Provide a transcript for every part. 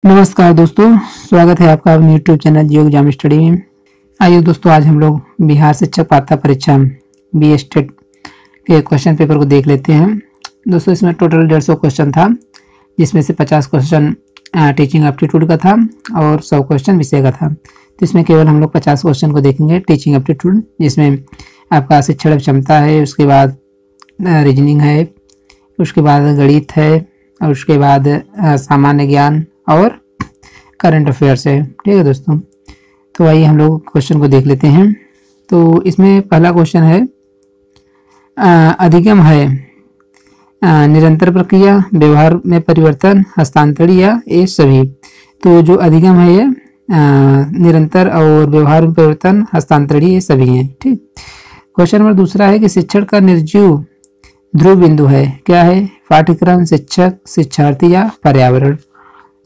नमस्कार दोस्तों, स्वागत है आपका अपने यूट्यूब चैनल जियो एग्जाम स्टडी में। आइए दोस्तों, आज हम लोग बिहार शिक्षक पात्रता परीक्षा बी स्टेट के क्वेश्चन पेपर को देख लेते हैं। दोस्तों, इसमें टोटल 150 क्वेश्चन था, जिसमें से 50 क्वेश्चन टीचिंग एप्टीट्यूड का था और 100 क्वेश्चन विषय का था। तो इसमें केवल हम लोग 50 क्वेश्चन को देखेंगे टीचिंग एप्टीट्यूड, जिसमें आपका शिक्षण क्षमता है, उसके बाद रीजनिंग है, उसके बाद गणित है और उसके बाद सामान्य ज्ञान और करंट अफेयर्स है। ठीक है दोस्तों, तो आइए हम लोग क्वेश्चन को देख लेते हैं। तो इसमें पहला क्वेश्चन है, अधिगम है निरंतर प्रक्रिया, व्यवहार में परिवर्तन, हस्तांतरण या ये सभी। तो जो अधिगम है ये निरंतर और व्यवहार में परिवर्तन, हस्तांतरण ये सभी हैं। ठीक। क्वेश्चन नंबर दूसरा है कि शिक्षण का निर्जीव ध्रुव बिंदु है, क्या है? पाठ्यक्रम, शिक्षक, शिक्षार्थी या पर्यावरण।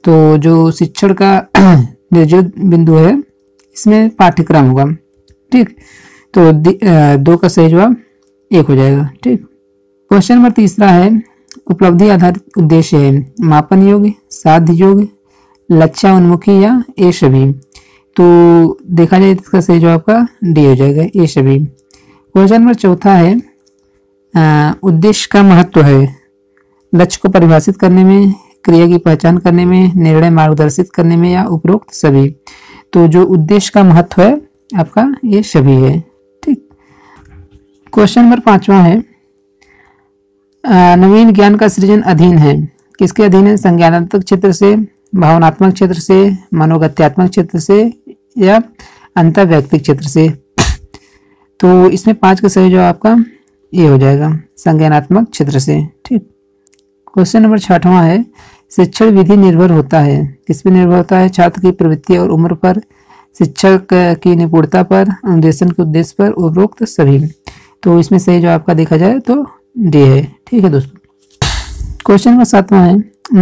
तो जो शिक्षण का निर्जीव बिंदु है इसमें पाठ्यक्रम होगा। ठीक, तो 2 का सही जवाब 1 हो जाएगा। ठीक। क्वेश्चन नंबर तीसरा है, उपलब्धि आधारित उद्देश्य है, मापन योग्य, साध्य योग्य, लक्ष्योन्मुखी या ये सभी। तो देखा जाए तो इसका सही जवाब का डी हो जाएगा, ये सभी। क्वेश्चन नंबर चौथा है, उद्देश्य का महत्व है, लक्ष्य को परिभाषित करने में, क्रिया की पहचान करने में, निर्णय मार्गदर्शित करने में या उपरोक्त सभी। तो जो उद्देश्य का महत्व है आपका ये सभी है। ठीक। क्वेश्चन नंबर 5वां है, नवीन ज्ञान का सृजन अधीन है, किसके अधीन है? संज्ञानात्मक क्षेत्र से, भावनात्मक क्षेत्र से, मनोगत्यात्मक क्षेत्र से या अंतर्वैयक्तिक क्षेत्र से। तो इसमें 5 का सही जवाब आपका ये हो जाएगा, संज्ञानात्मक क्षेत्र से। ठीक। क्वेश्चन नंबर 6वां है, शिक्षण विधि निर्भर होता है, किस पे निर्भर होता है? छात्र की प्रवृत्ति और उम्र पर, शिक्षक की निपुणता पर, अनुदेशन के उद्देश्य पर, उपरोक्त सभी। तो इसमें सही जवाब आपका देखा जाए तो डी है। ठीक है दोस्तों। क्वेश्चन नंबर 7वां है,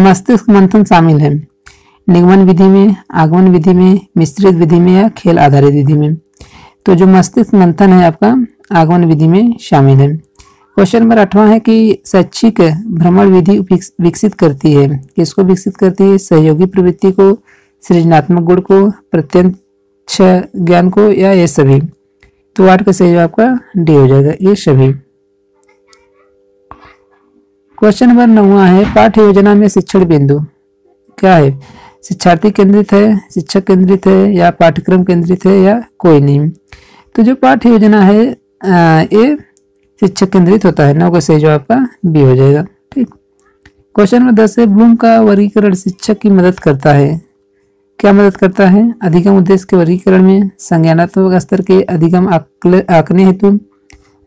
मस्तिष्क मंथन शामिल है, निगमन विधि में, आगमन विधि में, मिश्रित विधि में या खेल आधारित विधि में। तो जो मस्तिष्क मंथन है आपका आगमन विधि में शामिल है। क्वेश्चन नंबर 8वां है कि शैक्षिक भ्रमण विधि विकसित करती है, किसको विकसित करती है? सहयोगी प्रवृत्ति को, सृजनात्मक गुण को, प्रत्यक्ष ज्ञान को या ये सभी। तो 8 का सही जवाब आपका डी हो जाएगा, ये सभी। क्वेश्चन नंबर 9वां है, पाठ्य योजना में शिक्षण बिंदु क्या है? शिक्षार्थी केंद्रित है, शिक्षक केंद्रित है या पाठ्यक्रम केंद्रित है या कोई नहीं। तो जो पाठ्य योजना है ये शिक्षक केंद्रित होता है। 9 का सही जवाब आपका बी हो जाएगा। ठीक। क्वेश्चन नंबर 10 है, ब्लूम का वर्गीकरण शिक्षक की मदद करता है, क्या मदद करता है? अधिगम उद्देश्य के वर्गीकरण में, संज्ञानात्मक स्तर के अधिगम आंकने हेतु,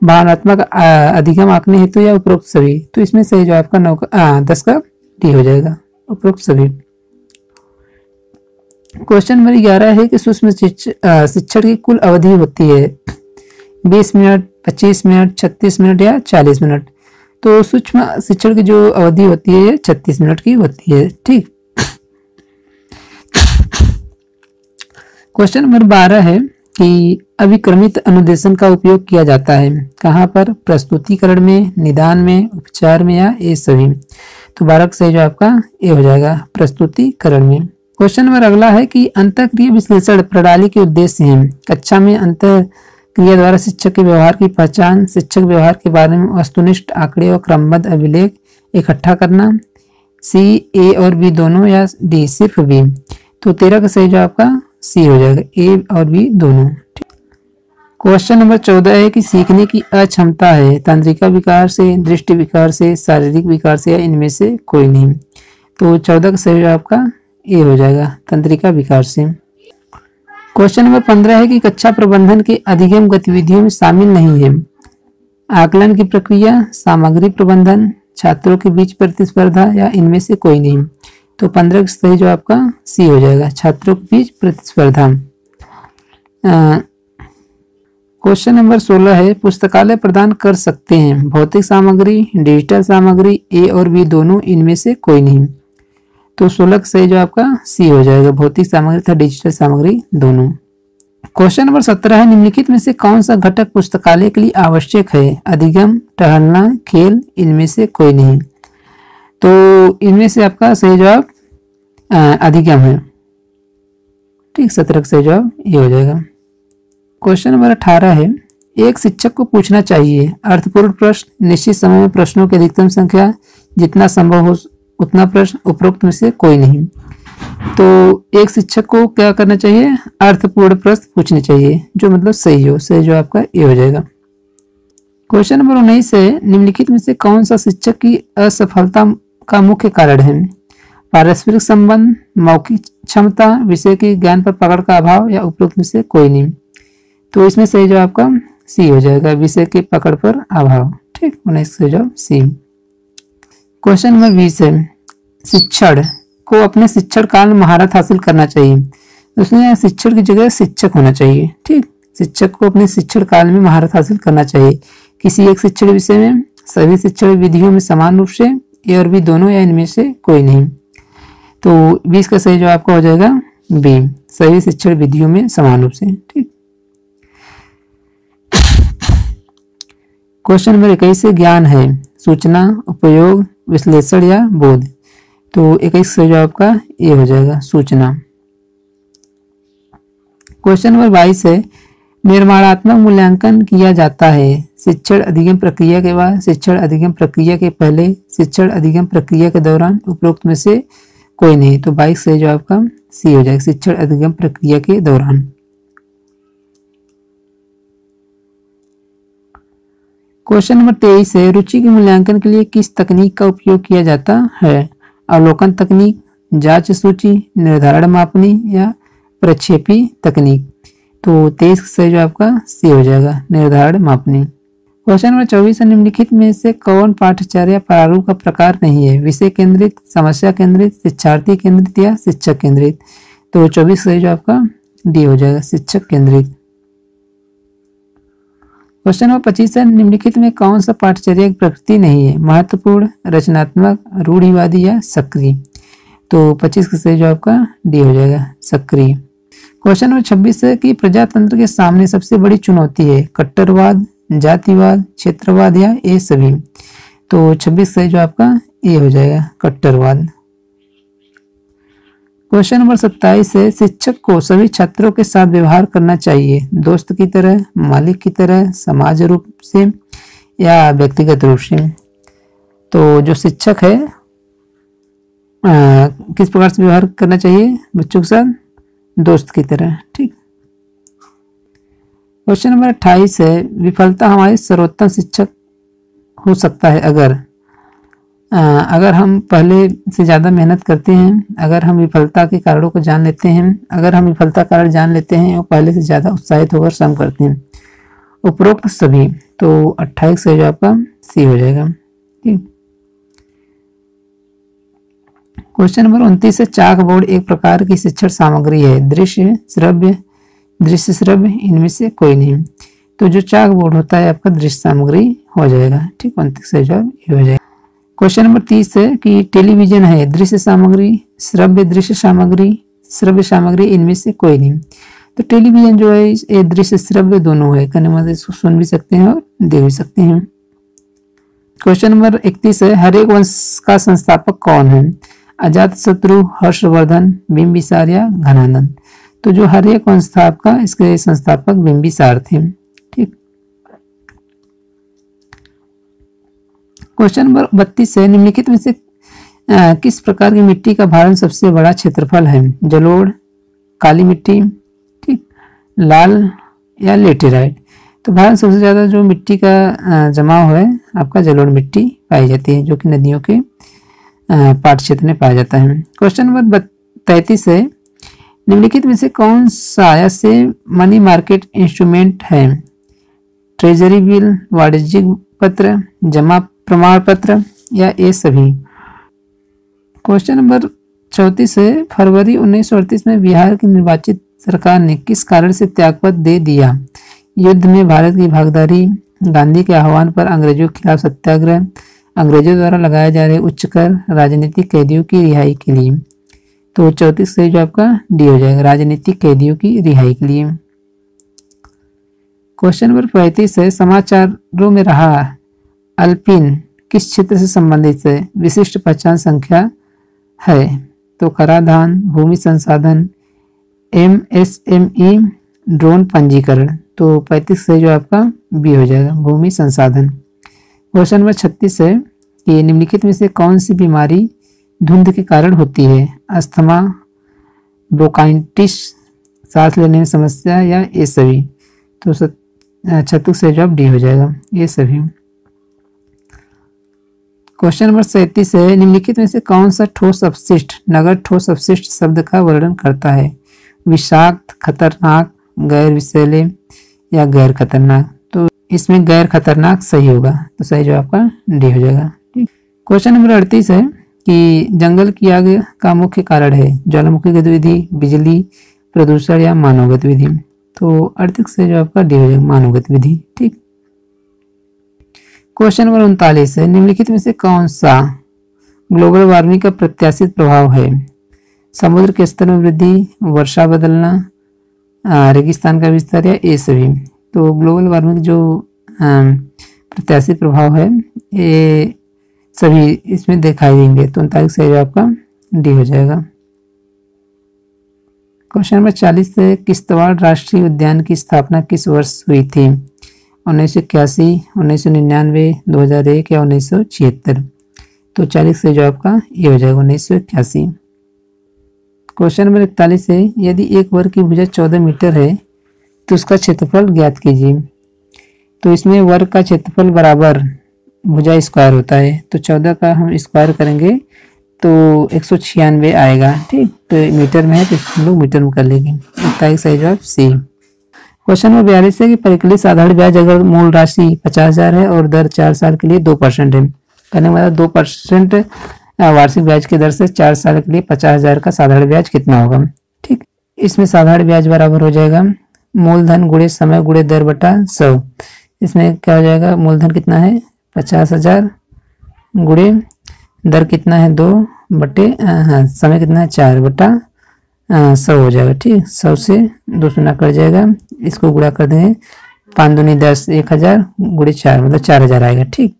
भावनात्मक अधिगम आंकने हेतु या उपरोक्त सभी। तो इसमें सही जवाब आपका 10 का डी हो जाएगा, उपरोक्त सभी। क्वेश्चन नंबर 11 है कि सूक्ष्म शिक्षण की कुल अवधि होती है 20 मिनट, 25 मिनट, 36 मिनट या 40 मिनट। तो सूक्ष्म शिक्षण की जो अवधि होती है 36 मिनट की होती है। ठीक। क्वेश्चन नंबर 12 है कि अभिक्रमित अनुदेशन का उपयोग किया जाता है, कहाँ पर? प्रस्तुतिकरण में, निदान में, उपचार में या ये सभी। तो 12 का सही जवाब आपका ए हो जाएगा, प्रस्तुतिकरण में। क्वेश्चन नंबर अगला है कि अंतःक्रिया विश्लेषण प्रणाली के उद्देश्य हैं, कक्षा में अंतःक्रिया द्वारा शिक्षक के व्यवहार की पहचान, शिक्षक व्यवहार के बारे में वस्तुनिष्ठ आंकड़े और क्रमबद्ध अभिलेख इकट्ठा करना, सी ए और बी दोनों या डी सिर्फ बी। तो 13 का सही जवाब आपका सी हो जाएगा, ए और बी दोनों। क्वेश्चन नंबर 14 है कि सीखने की अक्षमता है, तंत्रिका विकार से, दृष्टि विकार से, शारीरिक विकार से या इनमें से कोई नहीं। तो 14 का सही जवाब आपका ए हो जाएगा, तंत्रिका विकार से। क्वेश्चन नंबर 15 है कि कक्षा प्रबंधन के अधिगम गतिविधियों में शामिल नहीं है, आकलन की प्रक्रिया, सामग्री प्रबंधन, छात्रों के बीच प्रतिस्पर्धा या इनमें से कोई नहीं। तो 15 का सही जवाब आपका सी हो जाएगा, छात्रों के बीच प्रतिस्पर्धा। क्वेश्चन नंबर 16 है, पुस्तकालय प्रदान कर सकते हैं, भौतिक सामग्री, डिजिटल सामग्री, ए और बी दोनों, इनमें से कोई नहीं। तो 16 का सही जवाब आपका सी हो जाएगा, भौतिक सामग्री तथा डिजिटल सामग्री दोनों। क्वेश्चन नंबर 17 है, निम्नलिखित में से कौन सा घटक पुस्तकालय के लिए आवश्यक है? अधिगम, टहलना, खेल, इनमें से कोई नहीं। तो इनमें से आपका सही जवाब अधिगम है। ठीक, 17 का सही जवाब ये हो जाएगा। क्वेश्चन नंबर 18 है, एक शिक्षक को पूछना चाहिए अर्थपूर्ण प्रश्न, निश्चित समय में प्रश्नों की अधिकतम संख्या, जितना संभव हो उतना प्रश्न, उपरोक्त में से कोई नहीं। तो एक शिक्षक को क्या करना चाहिए, अर्थपूर्ण प्रश्न पूछने चाहिए, जो मतलब सही हो। सही जो आपका ये हो जाएगा। क्वेश्चन नंबर 19 है, निम्नलिखित में से कौन सा शिक्षक की असफलता का मुख्य कारण है? पारस्परिक संबंध, मौखिक क्षमता, विषय के ज्ञान पर पकड़ का अभाव, या उपरोक्त में से कोई नहीं। तो इसमें सही जवाब आपका सी हो जाएगा, विषय के पकड़ पर अभाव। ठीक, 19 सही जवाब सी। क्वेश्चन नंबर 20 है, शिक्षण को अपने शिक्षण काल में महारत हासिल करना चाहिए। उसमें शिक्षण की जगह शिक्षक होना चाहिए। ठीक, शिक्षक को अपने शिक्षण काल में महारत हासिल करना चाहिए किसी एक शिक्षण विषय में, सभी शिक्षण विधियों में समान रूप से, ए और बी दोनों, या इनमें से कोई नहीं। तो 20 का सही जवाब आपका हो जाएगा बी, सभी शिक्षण विधियों में समान रूप से। ठीक, क्वेश्चन नंबर 21 से ज्ञान है सूचना, उपयोग, विश्लेषण या बोध। तो 21 सही जवाब आपका ये हो जाएगा, सूचना। क्वेश्चन नंबर 22 है, निर्माणात्मक मूल्यांकन किया जाता है शिक्षण अधिगम प्रक्रिया के बाद, शिक्षण अधिगम प्रक्रिया के पहले, शिक्षण अधिगम प्रक्रिया के दौरान, उपरोक्त में से कोई नहीं। तो 22 सही जवाब आपका सी हो जाएगा, शिक्षण अधिगम प्रक्रिया के दौरान। क्वेश्चन नंबर 23 है, रुचि के मूल्यांकन के लिए किस तकनीक का उपयोग किया जाता है? अवलोकन तकनीक, जांच सूची, निर्धारण मापनी, या प्रक्षेपी तकनीक। तो 23 सही जवाब आपका सी हो जाएगा, निर्धारण मापनी। क्वेश्चन नंबर 24 है, निम्नलिखित में से कौन पाठ्यचर्या प्रारूप का प्रकार नहीं है? विषय केंद्रित, समस्या केंद्रित, शिक्षार्थी केंद्रित, या शिक्षक केंद्रित। तो 24 सही जवाब आपका डी हो जाएगा, शिक्षक केंद्रित। क्वेश्चन नंबर 25 है, निम्नलिखित में कौन सा पाठ्यचर्या की प्रकृति नहीं है? महत्वपूर्ण, रचनात्मक, रूढ़िवादी, या सक्रिय। तो 25 का सही जवाब आपका डी हो जाएगा, सक्रिय। क्वेश्चन नंबर 26 है कि प्रजातंत्र के सामने सबसे बड़ी चुनौती है कट्टरवाद, जातिवाद, क्षेत्रवाद, या ये सभी। तो 26 सही जवाब आपका ए हो जाएगा, कट्टरवाद। क्वेश्चन नंबर 27 है, शिक्षक को सभी छात्रों के साथ व्यवहार करना चाहिए दोस्त की तरह, मालिक की तरह, समाज रूप से, या व्यक्तिगत रूप से। तो जो शिक्षक है किस प्रकार से व्यवहार करना चाहिए बच्चों के साथ? दोस्त की तरह। ठीक, क्वेश्चन नंबर 28 है, विफलता हमारे सर्वोत्तम शिक्षक हो सकता है अगर हम पहले से ज़्यादा मेहनत करते हैं, अगर हम विफलता के कारणों को जान लेते हैं, अगर हम विफलता कारण जान लेते हैं और पहले से ज़्यादा उत्साहित होकर श्रम करते हैं, उपरोक्त सभी। तो 28 सही जवाब आपका सी हो जाएगा। ठीक, क्वेश्चन नंबर 29 है, चाक बोर्ड एक प्रकार की शिक्षण सामग्री है दृश्य, श्रव्य, दृश्य श्रव्य, इनमें से कोई नहीं। तो जो चाक बोर्ड होता है आपका दृश्य सामग्री हो जाएगा। ठीक, 29 सही जवाब ये हो जाएगा। क्वेश्चन नंबर 30 है कि टेलीविजन है दृश्य सामग्री, श्रव्य दृश्य सामग्री, श्रव्य सामग्री, इनमें से कोई नहीं। तो टेलीविजन जो है ये दृश्य श्रव्य दोनों है, कहने मतलब इसको सुन भी सकते हैं और देख भी सकते हैं। क्वेश्चन नंबर 31 है, हरेक वंश का संस्थापक कौन है? अजातशत्रु, हर्षवर्धन, बिंबिसार, या घनानंद। तो जो हरेक वंश था आपका इसके संस्थापक बिंबिसार थे। ठीक, क्वेश्चन नंबर 32 है, निम्नलिखित में से किस प्रकार की मिट्टी का भारत सबसे बड़ा क्षेत्रफल है? जलोढ़, काली मिट्टी, ठीक, लाल, या लेटेराइट। तो भारत सबसे ज्यादा जो मिट्टी का जमाव है आपका जलोढ़ मिट्टी पाई जाती है, जो कि नदियों के पाट क्षेत्र में पाया जाता है। क्वेश्चन नंबर 33 है, निम्नलिखित में से कौन सा ऐसे मनी मार्केट इंस्ट्रूमेंट है? ट्रेजरी बिल, वाणिज्यिक पत्र, जमा प्रमाण पत्र, या ये सभी। क्वेश्चन नंबर 34 है, फरवरी 1938 में बिहार की निर्वाचित सरकार ने किस कारण से त्यागपत्र दे दिया? युद्ध में भारत की भागीदारी, गांधी के आह्वान पर अंग्रेजों के खिलाफ सत्याग्रह, अंग्रेजों द्वारा लगाए जा रहे उच्च कर, राजनीतिक कैदियों की रिहाई के लिए। तो 34 सही जो आपका डी हो जाएगा, राजनीतिक कैदियों की रिहाई के लिए। क्वेश्चन नंबर 35 है, समाचारों में रहा अल्पिन किस क्षेत्र से संबंधित है? विशिष्ट पहचान संख्या है। तो कराधान, भूमि संसाधन, MSME, ड्रोन पंजीकरण। तो 35 से जो आपका बी हो जाएगा, भूमि संसाधन। क्वेश्चन नंबर 36 है कि निम्नलिखित में से कौन सी बीमारी धुंध के कारण होती है? अस्थमा, ब्रोंकाइटिस, सांस लेने में समस्या, या ये सभी? तो 36 से जवाब डी हो जाएगा, ये सभी। क्वेश्चन नंबर 37 है निम्नलिखित में से कौन सा ठोस अपशिष्ट नगर ठोस अपशिष्ट शब्द का वर्णन करता है? विषाक्त, खतरनाक, गैर विषैले, या गैर खतरनाक? तो इसमें गैर खतरनाक सही होगा, तो सही जवाब आपका डी हो जाएगा। क्वेश्चन नंबर 38 है कि जंगल की आग का मुख्य कारण है? ज्वालामुखी गतिविधि, बिजली, प्रदूषण, या मानव गतिविधि? तो 38 से जो आपका डी हो जाएगा, मानव गतिविधि। ठीक। क्वेश्चन नंबर 39 है निम्नलिखित में से कौन सा ग्लोबल वार्मिंग का प्रत्याशित प्रभाव है? समुद्र के स्तर में वृद्धि, वर्षा बदलना, रेगिस्तान का विस्तार, या ये सभी? तो ग्लोबल वार्मिंग जो प्रत्याशित प्रभाव है ये सभी इसमें दिखाई देंगे, तो 39 से आपका डी हो जाएगा। क्वेश्चन नंबर 40 से किश्तवाड़ राष्ट्रीय उद्यान की स्थापना किस वर्ष हुई थी? 1981, 1999, 2001, या 1976? तो 40 से जो आपका ये हो जाएगा 1981। क्वेश्चन नंबर 41 है यदि एक वर्ग की भुजा 14 मीटर है तो उसका क्षेत्रफल ज्ञात कीजिए। तो इसमें वर्ग का क्षेत्रफल बराबर भुजा स्क्वायर होता है, तो 14 का हम स्क्वायर करेंगे तो 196 आएगा। ठीक, तो मीटर में है तो हम लोग मीटर में कर लेंगे। 27 सही जवाब सी। क्वेश्चन नंबर 42 है कि परिकलित साधारण ब्याज अगर मूल राशि 50,000 है और दर 4 साल के लिए 2% है, कहने वाला 2% वार्षिक ब्याज की दर से 4 साल के लिए 50,000 का साधारण ब्याज कितना होगा? ठीक, इसमें साधारण ब्याज बराबर हो जाएगा मूलधन गुणे समय गुणे दर बटा 100। इसमें क्या हो जाएगा, मूलधन कितना है 50,000 गुणे दर कितना है 2 बटे समय कितना है 4 बटा 100 हो जाएगा। ठीक, 100 से 2 शून्य कट जाएगा, इसको गुणा कर देंगे 5 दूनी 10, 1000 गुणे 4 मतलब 4000 आएगा। ठीक,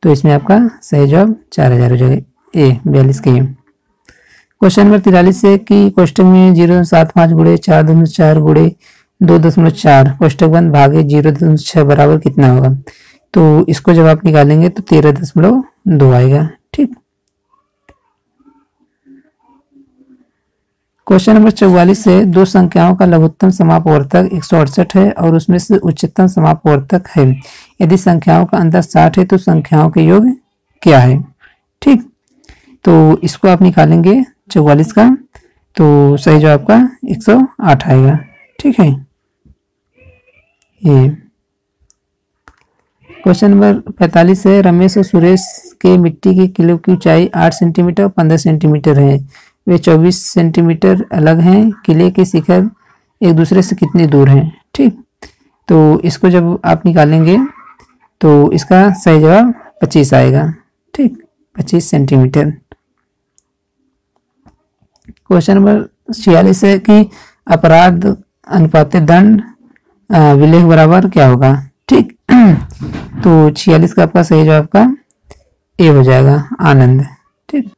तो इसमें आपका सही जवाब 4000 हो जाएगा, ए 42 के। क्वेश्चन नंबर 43 है कि कोष्टक में 0.75 गुणे 4.4 गुणे 2.4 कोष्टक बंद भागे 0.6 बराबर कितना होगा? तो इसको जब आप निकालेंगे तो 13.2 आएगा। ठीक, क्वेश्चन नंबर 44 है दो संख्याओं का लघुत्तम समापवर्तक 168 है और उसमें से उच्चतम समापवर्तक है। यदि संख्याओं का अंतर 60 है तो संख्याओं के योग क्या है? ठीक, तो इसको आप निकालेंगे 44 का, तो सही जवाब आपका 108 आएगा। ठीक है, ये क्वेश्चन नंबर 45 है रमेश और सुरेश के मिट्टी के किलो की ऊंचाई 8 सेंटीमीटर और 15 सेंटीमीटर है, वे 24 सेंटीमीटर अलग हैं, किले के शिखर एक दूसरे से कितनी दूर हैं? ठीक, तो इसको जब आप निकालेंगे तो इसका सही जवाब 25 आएगा। ठीक, 25 सेंटीमीटर। क्वेश्चन नंबर 46 है कि अपराध अनुपात दंड विलेख बराबर क्या होगा? ठीक, तो 46 का आपका सही जवाब का ए हो जाएगा, आनंद। ठीक,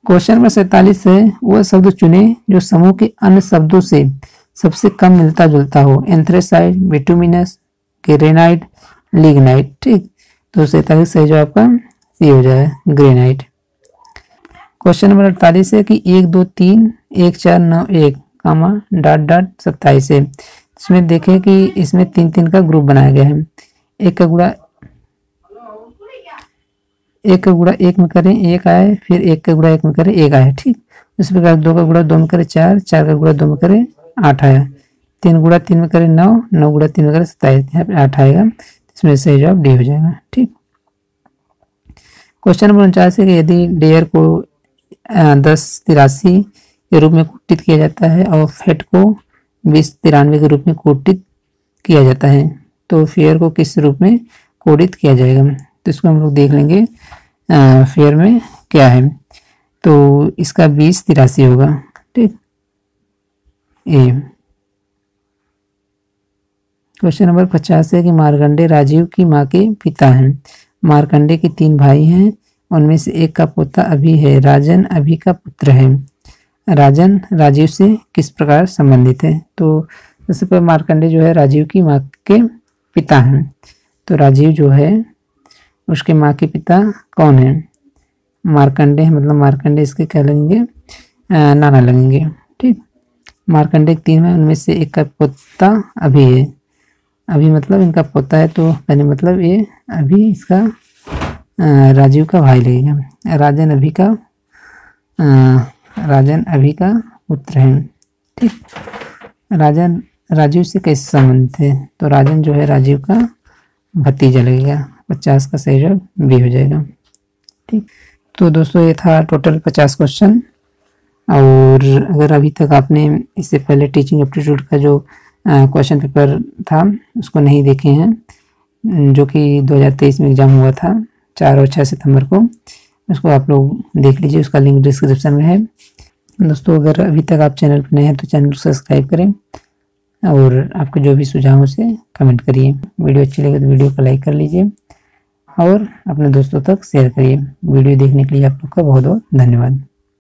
क्वेश्चन नंबर 47 है वह शब्द चुने जो समूह के अन्य शब्दों से सबसे कम मिलता जुलता हो। Anthracite, bituminous, granite, lignite. ठीक, तो 47 सही जवाब का सी हो जाएगा, ग्रेनाइट। क्वेश्चन नंबर 48 है कि 1 2 3 1 4 9 1 कामा डॉट डॉट 27 है। इसमें देखें कि इसमें 3 3 का ग्रुप बनाया गया है। एक का गुणा एक में करें 1 आए, फिर 1 का गुणा 1 में करें 1 आए। ठीक, इस प्रकार 2 का गुणा 2 में करें 4, 4 का गुणा 2 में करें 8 आया, 3 गुणा 3 में करें 9, 9 गुणा 3 में करें 27, यहाँ पे 8 आएगा, इसमें सही जवाब डी हो जाएगा। ठीक, क्वेश्चन नंबर 49 है कि यदि डेयर को 1083 के रूप में कोटित किया जाता है और फेट को 2093 के रूप में कोटित किया जाता है तो फेयर को किस रूप में कोडित किया जाएगा? तो इसको हम लोग देख लेंगे फेयर में क्या है, तो इसका 2083 होगा। ठीक, ए। क्वेश्चन नंबर 50 है कि मार्कंडे राजीव की माँ के पिता हैं। मार्कंडे के 3 भाई हैं, उनमें से एक का पोता अभी है, राजन अभी का पुत्र है। राजन राजीव से किस प्रकार संबंधित है। तो सबसे पहले मार्कंडेय जो है राजीव की माँ के पिता हैं। तो राजीव जो है उसके माँ के पिता कौन है? मार्कंडेय, मतलब मार्कंडेय इसके क्या लगेंगे? नाना लगेंगे। ठीक, मार्कंडेय 3 है, उनमें से एक का पोता अभी है। अभी मतलब इनका पोता है, तो कहने मतलब ये अभी इसका राजीव का भाई लगेगा। राजन अभी का पुत्र है। ठीक, राजन राजीव से कैसे संबंधित है? तो राजन जो है राजीव का भतीजा लगेगा। 50 का सही जवाब बी हो जाएगा। ठीक, तो दोस्तों ये था टोटल 50 क्वेश्चन। और अगर अभी तक आपने इससे पहले टीचिंग एप्टीट्यूड का जो क्वेश्चन पेपर था उसको नहीं देखे हैं, जो कि 2023 में एग्जाम हुआ था 4 और 6 सितंबर को, उसको आप लोग देख लीजिए, उसका लिंक डिस्क्रिप्शन में है। दोस्तों अगर अभी तक आप चैनल पर नए हैं तो चैनल को सब्सक्राइब करें और आपके जो भी सुझाव उसे कमेंट करिए। वीडियो अच्छी लगे तो वीडियो को लाइक कर लीजिए और अपने दोस्तों तक शेयर करिए। वीडियो देखने के लिए आप लोग का बहुत बहुत धन्यवाद।